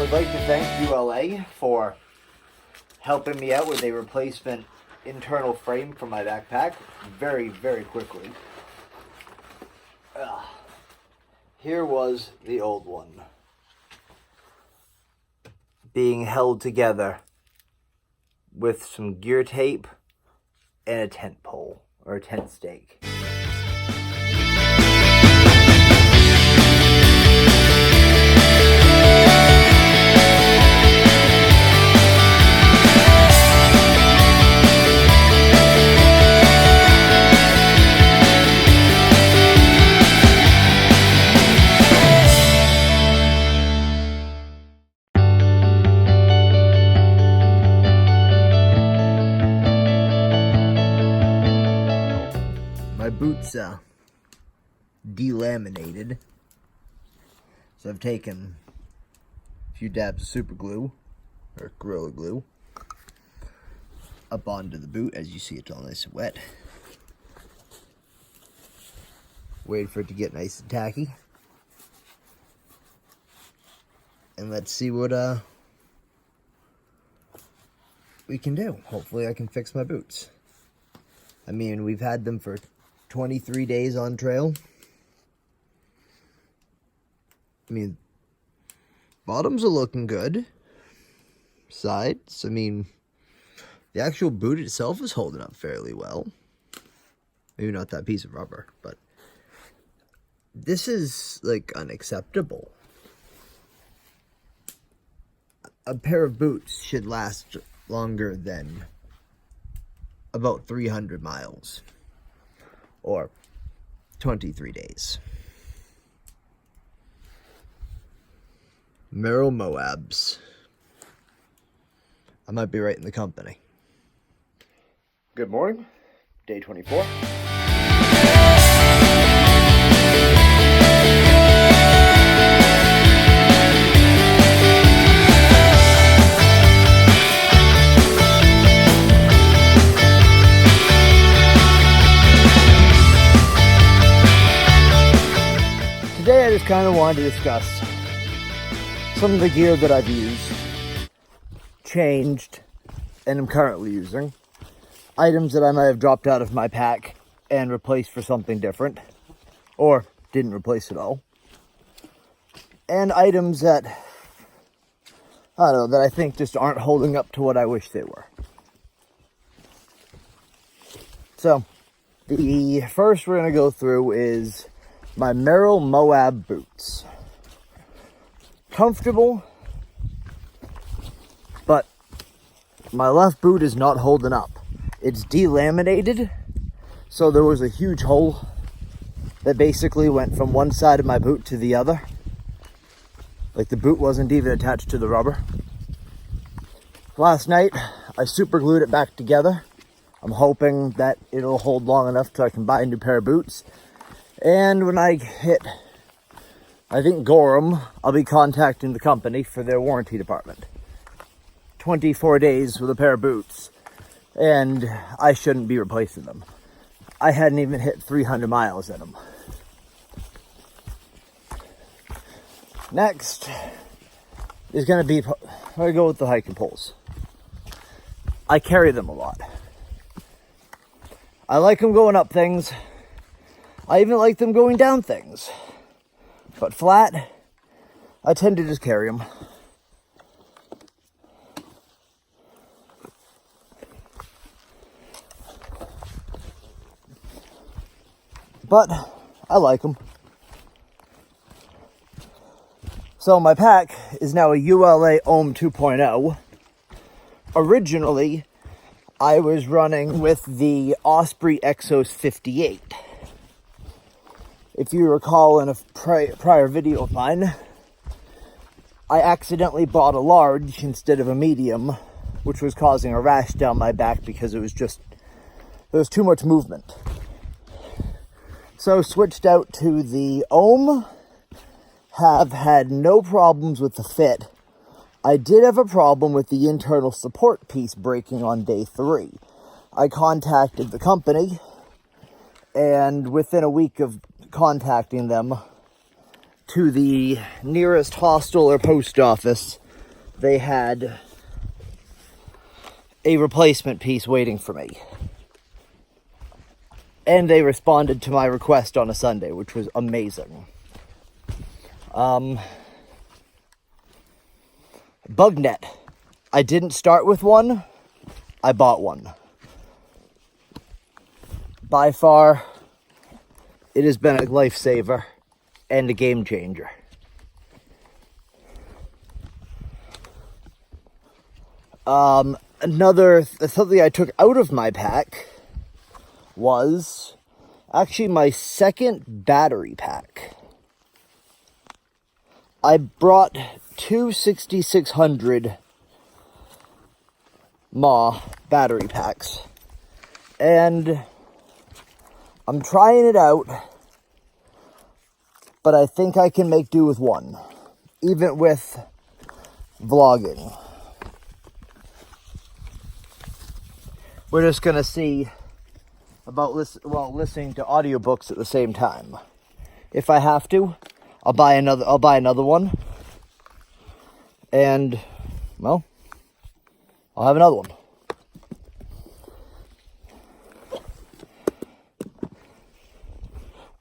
would like to thank ULA for helping me out with a replacement internal frame for my backpack very, very quickly. Here was the old one, being held together with some gear tape and a tent pole, or a tent stake. My boots delaminated, so I've taken a few dabs of super glue, or Gorilla Glue, up onto the boot. As you see, it's all nice and wet. Wait for it to get nice and tacky, and let's see what we can do. Hopefully I can fix my boots. I mean, we've had them for 23 days on trail. I mean, bottoms are looking good. Sides, I mean, the actual boot itself is holding up fairly well. Maybe not that piece of rubber, but this is, like, unacceptable. A pair of boots should last longer than about 300 miles. Or 23 days. Merrill Moabs. I might be right in the company. Good morning. Day 24. Today I just kind of wanted to discuss some of the gear that I've used, changed, and am currently using. Items that I might have dropped out of my pack and replaced for something different, or didn't replace at all. And items that, I don't know, that I think just aren't holding up to what I wish they were. So, the first we're going to go through is my Merrill Moab boots. Comfortable, but my left boot is not holding up. It's delaminated, so there was a huge hole that basically went from one side of my boot to the other. Like, the boot wasn't even attached to the rubber. Last night, I super glued it back together. I'm hoping that it'll hold long enough so I can buy a new pair of boots. And when I hit, I think, Gorham, I'll be contacting the company for their warranty department. 24 days with a pair of boots, and I shouldn't be replacing them. I hadn't even hit 300 miles in them. Next is going to be, I'm going to go with the hiking poles. I carry them a lot. I like them going up things. I even like them going down things. But flat, I tend to just carry them. But I like them. So my pack is now a ULA Ohm 2.0. Originally, I was running with the Osprey Exos 58. If you recall in a prior video of mine, I accidentally bought a large instead of a medium, which was causing a rash down my back because there was too much movement. So switched out to the Ohm, have had no problems with the fit. I did have a problem with the internal support piece breaking on day 3. I contacted the company, and within a week of contacting them, to the nearest hostel or post office they had a replacement piece waiting for me. And they responded to my request on a Sunday, which was amazing. Bug net. I didn't start with one. I bought one. By far, it has been a lifesaver and a game changer. Something I took out of my pack was actually my second battery pack. I brought two 6600 mAh battery packs, and I'm trying it out, but I think I can make do with one, even with vlogging. We're just gonna see about listening to audiobooks at the same time. If I have to, I'll buy another one, and well, I'll have another one.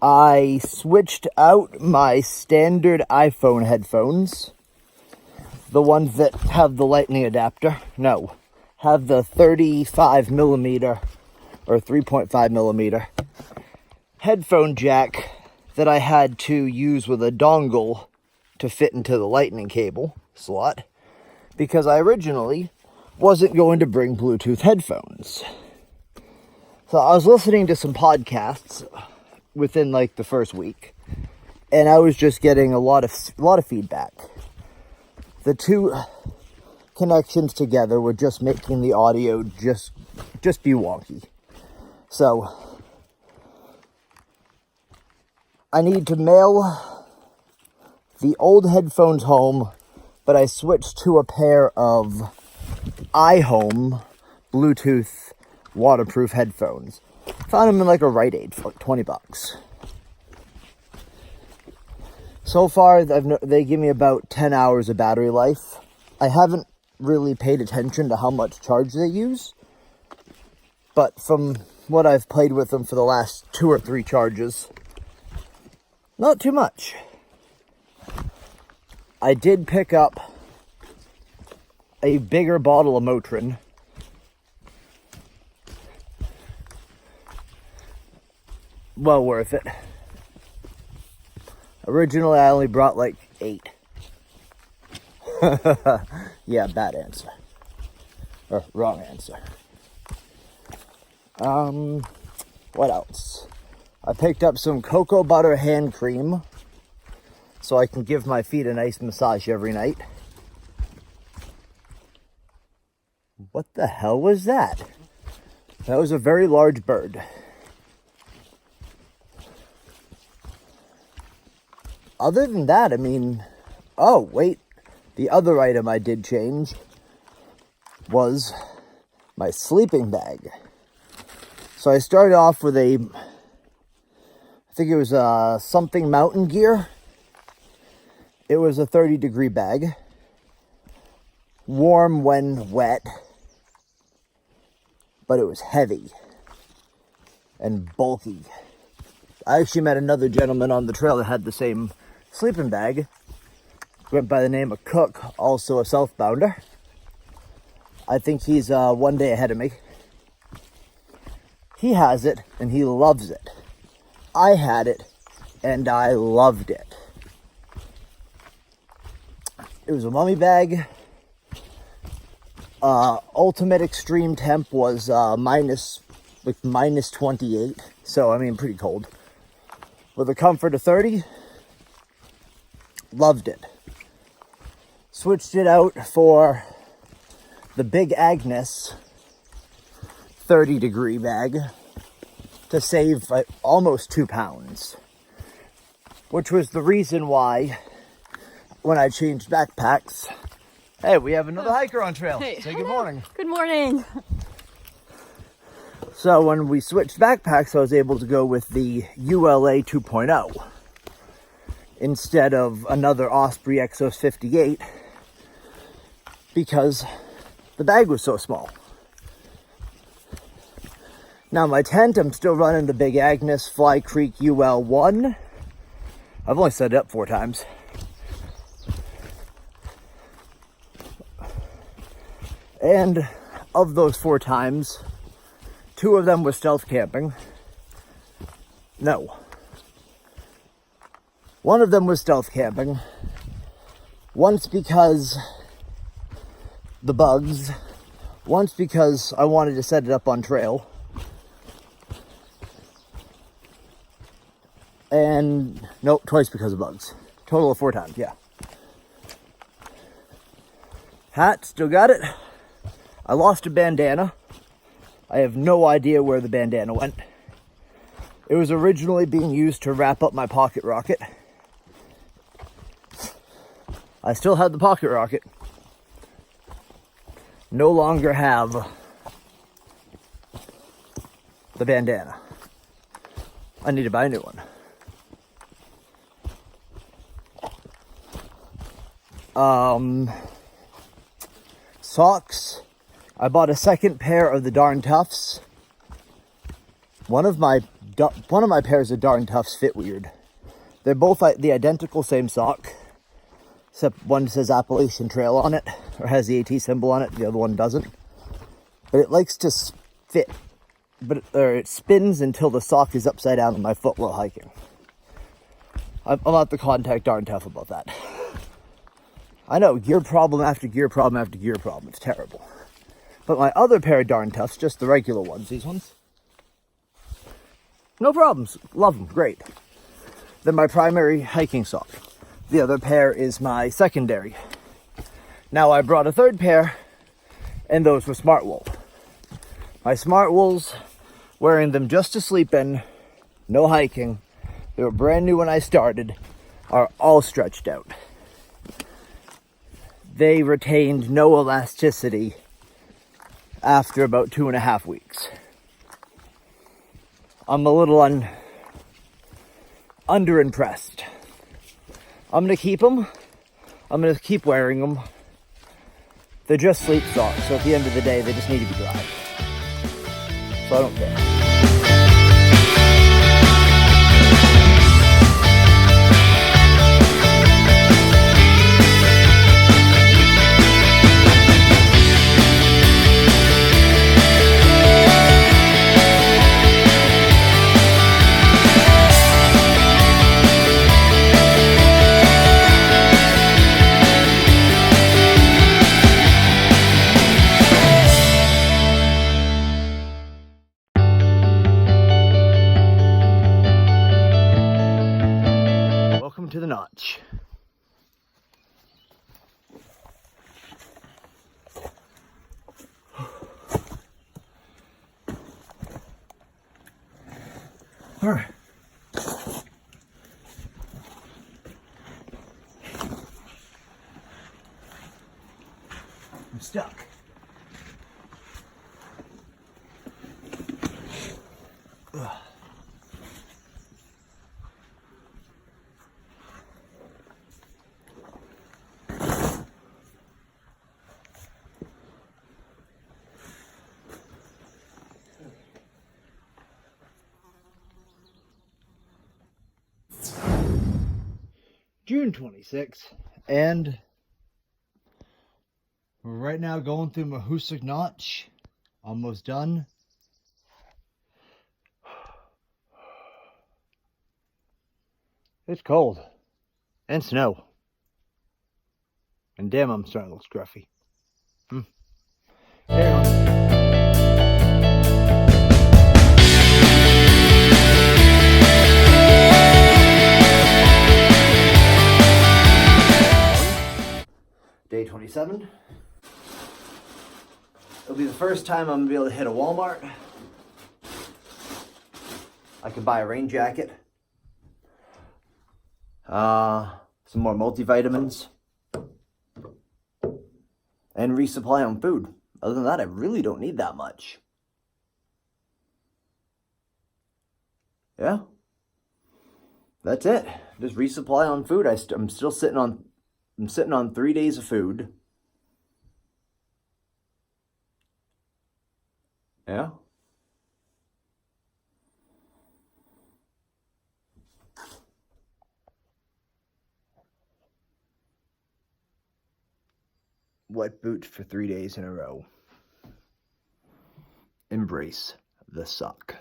I switched out my standard iPhone headphones, the ones that have the lightning adapter. No, have the 35 millimeter or 3.5 millimeter headphone jack that I had to use with a dongle to fit into the lightning cable slot, because I originally wasn't going to bring Bluetooth headphones. So I was listening to some podcasts within like the first week, and I was just getting a lot of feedback. The two connections together were just making the audio just be wonky. So I need to mail the old headphones home, but I switched to a pair of iHome Bluetooth waterproof headphones. Found them in like a Rite Aid for like $20. So far, they give me about 10 hours of battery life. I haven't really paid attention to how much charge they use, but from what I've played with them for the last 2 or 3 charges, not too much. I did pick up a bigger bottle of Motrin. Well worth it. Originally, I only brought like 8. Yeah, bad answer. Or wrong answer. What else? I picked up some cocoa butter hand cream so I can give my feet a nice massage every night. What the hell was that? That was a very large bird. Other than that, I mean, oh, wait. The other item I did change was my sleeping bag. So I started off with I think it was something Mountain Gear. It was a 30-degree bag. Warm when wet, but it was heavy and bulky. I actually met another gentleman on the trail that had the same sleeping bag. Went by the name of Cook, also a southbounder. I think he's one day ahead of me. He has it, and he loves it. I had it, and I loved it. It was a mummy bag. Ultimate extreme temp was minus 28. So, I mean, pretty cold. With a comfort of 30. Loved it. Switched it out for the Big Agnes 30-degree bag to save almost 2 pounds. Which was the reason why, when I changed backpacks, hey, we have another hiker on trail. Hey. Say good morning. Good morning. So when we switched backpacks, I was able to go with the ULA 2.0 instead of another Osprey Exos 58. because the bag was so small. Now my tent, I'm still running the Big Agnes Fly Creek UL1. I've only set it up 4 times. And of those 4 times, 2 of them were stealth camping. No. One of them was stealth camping. Once because the bugs. Once because I wanted to set it up on trail. And, nope, twice because of bugs. Total of 4 times, yeah. Hat, still got it. I lost a bandana. I have no idea where the bandana went. It was originally being used to wrap up my pocket rocket. I still have the pocket rocket. No longer have the bandana. I need to buy a new one. Socks. I bought a second pair of the Darn Toughs. One of my pairs of Darn Toughs fit weird. They're both the identical same sock, except one says Appalachian Trail on it, or has the AT symbol on it, the other one doesn't. But it likes to fit, or it spins until the sock is upside down on my foot while hiking. I'll have to contact Darn Tough about that. I know, gear problem after gear problem after gear problem. It's terrible. But my other pair of Darn Toughs, just the regular ones, these ones, no problems. Love them. Great. They're my primary hiking sock. The other pair is my secondary. Now I brought a third pair, and those were Smart Wool. My Smart Wools, wearing them just to sleep in, no hiking. They were brand new when I started, are all stretched out. They retained no elasticity after about 2.5 weeks. I'm a little under-impressed. I'm going to keep them. I'm going to keep wearing them. They're just sleep socks, so at the end of the day, they just need to be dry. So I don't care. To the notch. All right. I'm stuck. Ugh. June 26th, and we're right now going through Mahoosuc Notch. Almost done. It's cold. And snow. And damn, I'm starting to look scruffy. Carry on. Day 27. It'll be the first time I'm going to be able to hit a Walmart. I can buy a rain jacket. Some more multivitamins. And resupply on food. Other than that, I really don't need that much. Yeah. That's it. Just resupply on food. I'm still sitting on 3 days of food. Yeah? Wet boot for 3 days in a row. Embrace the suck.